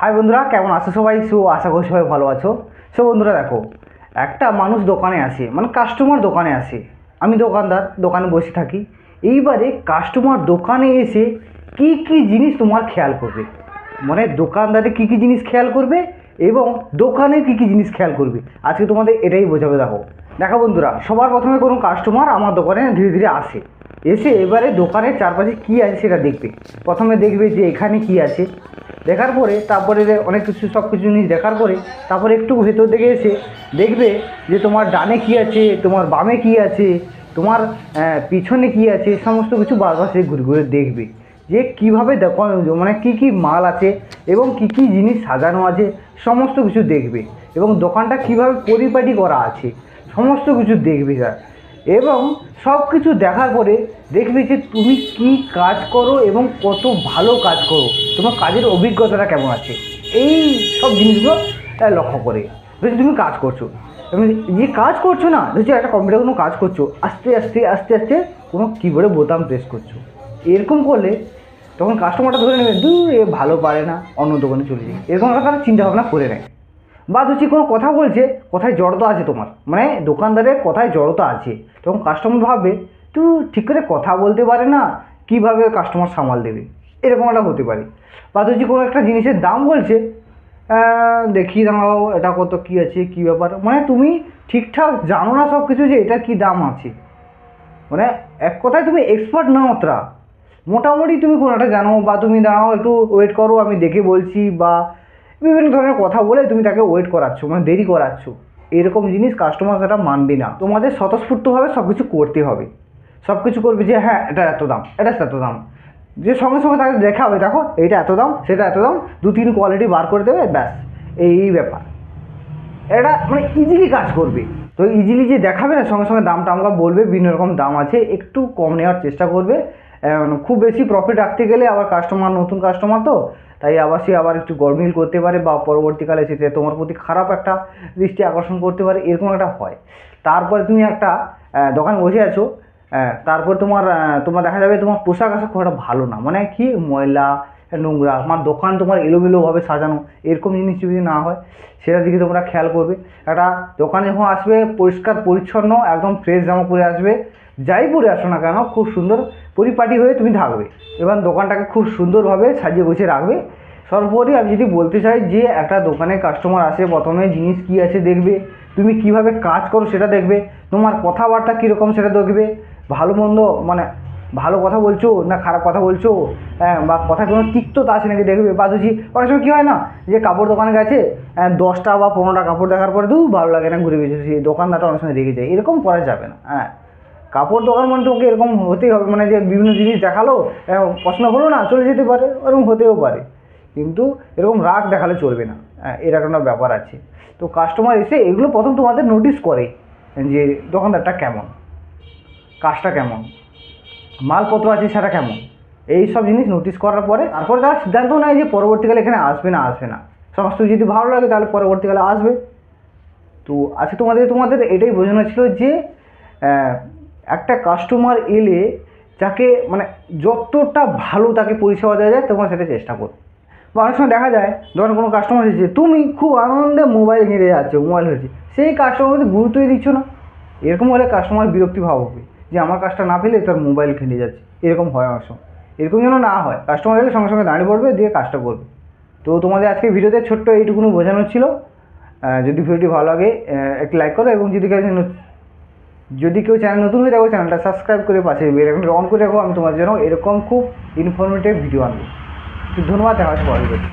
High বন্ধুরা, কেমন আছো সবাই? আশা করি সবাই ভালো আছো। বন্ধুরা দেখো, একটা মানুষ দোকানে আসে, মানে কাস্টমার দোকানে আসে। আমি দোকানদার, দোকানে বসে থাকি। এইবারে কাস্টমার দোকানে এসে কি কি জিনিস তোমার খেয়াল করবে, মানে দোকানদারে কি কি জিনিস খেয়াল করবে এবং দোকানে কি কি জিনিস খেয়াল করবে, আজকে তোমাদের এটাই বোঝাবে। দেখো দেখো বন্ধুরা, সবার প্রথমে কোনো কাস্টমার আমার দোকানে ধীরে ধীরে আসে, এসে এবারে দোকানের চারপাশে কী আছে সেটা দেখবে। প্রথমে দেখবে যে এখানে কি আছে, দেখার পরে তারপরে অনেক কিছু সব কিছু জিনিস দেখার পরে তারপরে একটু ভেতর দিকে এসে দেখবে যে তোমার ডানে কি আছে, তোমার বামে কি আছে, তোমার পিছনে কি আছে, সমস্ত কিছু বারবার সে ঘুরে ঘুরে দেখবে যে কীভাবে মানে কী কী মাল আছে এবং কী কী জিনিস সাজানো আছে, সমস্ত কিছু দেখবে। এবং দোকানটা কীভাবে পরিপাটি করা আছে সমস্ত কিছু দেখবে স্যার। এবং সব কিছু দেখার পরে দেখবে যে তুমি কি কাজ করো এবং কত ভালো কাজ করো, তোমার কাজের অভিজ্ঞতাটা কেমন আছে, এই সব জিনিসগুলো লক্ষ্য করে। যদি তুমি কাজ করছো এবং যে কাজ করছো না, যদি একটা কম্পিউটার কোনো কাজ করছো, আস্তে আস্তে আস্তে আস্তে কোনো কিবোর্ডে বোতাম প্রেস করছো, এরকম করলে তখন কাস্টমারটা ধরে নেবে এ ভালো পারে না, অন্য দোকানে চলে যায়, এরকম একটা তারা চিন্তাভাবনা করে নেয়। বা হচ্ছে কোনো কথা বলছে, কথায় জড়তা আছে তোমার, মানে দোকানদারের কথায় জড়তা আছে, তখন কাস্টমার ভাববে তুই ঠিক করে কথা বলতে পারে না, কীভাবে কাস্টমার সামাল দেবে, এরকম একটা হতে পারে। বা হচ্ছে কোনো একটা জিনিসের দাম বলছে, দেখি দাঁড়াও এটা কত, কী আছে, কী ব্যাপার, মানে তুমি ঠিকঠাক জানো না সব কিছু যে এটা কী দাম আছে, মানে এক কথায় তুমি এক্সপার্ট না অতটা, মোটামুটি তুমি কোনো একটা জানো। বা তুমি দাঁড়াও একটু ওয়েট করো, আমি দেখে বলছি, বা বিভিন্ন ধরনের কথা বলে তুমি তাকে ওয়েট করাচ্ছ, মানে দেরি করাচ্ছ, এরকম জিনিস কাস্টমার সেটা মানবে না। তোমাদের স্বতঃস্ফূর্তভাবে সব কিছু করতে হবে, সব কিছু করবে যে হ্যাঁ এটা এত দাম, এটা এত দাম, যে সঙ্গে সঙ্গে তাকে দেখা হবে, দেখো এইটা এত দাম, সেটা এত দাম, 2-3 কোয়ালিটি বার করে দেবে, ব্যাস এই ব্যাপার। এটা মানে ইজিলি কাজ করবে। তো ইজিলি যে দেখাবে না, সঙ্গে সঙ্গে দামটা আমরা বলবে, বিভিন্ন রকম দাম আছে, একটু কম নেওয়ার চেষ্টা করবে। খুব বেশি প্রফিট রাখতে গেলে আবার কাস্টমার, নতুন কাস্টমার তো, তাই সে আবার একটু গরমিল করতে পারে, বা পরবর্তীকালে সেটা তোমার প্রতি খারাপ একটা দৃষ্টি আকর্ষণ করতে পারে, এরকম একটা হয়। তারপরে তুমি একটা দোকানে বসে আছো, তারপর তোমার দেখা যাবে তোমার পোশাক আশাক খুব একটা ভালো না, মানে কি ময়লা নোংরা, আমার দোকান তোমার এলোমেলোভাবে সাজানো, এরকম জিনিস যদি না হয় সেটার দিকে তোমরা খেয়াল করবে। একটা দোকানে যখন আসবে পরিষ্কার পরিচ্ছন্ন একদম ফ্রেশ জামা পরে আসবে, যাই পরে আসো না কেন খুব সুন্দর পরিপাটি হয়ে তুমি থাকবে, এবং দোকানটাকে খুব সুন্দরভাবে সাজিয়ে গুছিয়ে রাখবে। সর্বোপরি আমি যদি বলতে চাই যে একটা দোকানে কাস্টমার আসে, প্রথমে জিনিস কী আছে দেখবে, তুমি কিভাবে কাজ করো সেটা দেখবে, তোমার কথাবার্তা কীরকম সেটা দেখবে, ভালো মন্দ মানে ভালো কথা বলছো না খারাপ কথা বলছো, বা কথা কোনো তিক্ততা আছে নাকি দেখবে। বা যদি অনেক সময় কী হয় না, যে কাপড় দোকানে গেছে 10টা বা 15টা কাপড় দেখার পরে ভালো লাগে না, ঘুরে বেরিয়েছি, দোকানদারটা অনেক সময় রেগে যায়, এরকম করা যাবে না। কাপড় দোকান মানে তোমাকে এরকম হতেই হবে, মানে যে বিভিন্ন জিনিস দেখালো, পছন্দ হলো না চলে যেতে পারে, ওরকম হতেও পারে, কিন্তু এরকম রাগ দেখালে চলবে না। এরকম একটা ব্যাপার আছে। তো কাস্টমার এসে এগুলো প্রথম তোমাদের নোটিস করে যে দোকানদারটা কেমন, কাজটা কেমন, মালপত্র আছে সেটা কেমন, এই সব জিনিস নোটিস করার পরে তারপরে তারা সিদ্ধান্ত নেয় যে পরবর্তীকালে এখানে আসবে না আসবে না। সমস্ত যদি ভালো লাগে তাহলে পরবর্তীকালে আসবে। তো আজকে তোমাদের এটাই বোঝানো ছিল যে একটা কাস্টমার এলে যাকে মানে যতটা ভালো তাকে পরিষেবা দেওয়া যায় তোমরা সেটা চেষ্টা করো। বা অনেক সময় দেখা যায় ধরুন কোনো কাস্টমার এসেছে, তুমি খুব আনন্দে মোবাইল ঘিরে যাচ্ছ, মোবাইল হয়েছে, সেই কাস্টমারকে গুরুত্বই দিচ্ছ না, এরকম হলে কাস্টমার বিরক্তি ভাব হবে যে আমার কাজটা না পেলে তার মোবাইল ঘিরে যাচ্ছে, এরকম হয় অনেক সময়। এরকম যেন না হয়, কাস্টমার এলে সঙ্গে সঙ্গে দাঁড়িয়ে পড়বে, দিয়ে কাজটা করবে। তো তোমাদের আজকে ভিডিওতে ছোট্ট এইটুকুনি বোঝানো ছিল। যদি ভিডিওটি ভালো লাগে একটু লাইক করো, এবং যদি কেউ চ্যানেল নতুন হয়ে থাকো চ্যানেলটা সাবস্ক্রাইব করে পাশে বেল আইকনটা অন করে রাখো, আমি তোমার জন্য এরকম খুব ইনফরমেটিভ ভিডিও আনবো। ধন্যবাদ, দেখা হচ্ছে পরের ভিডিও।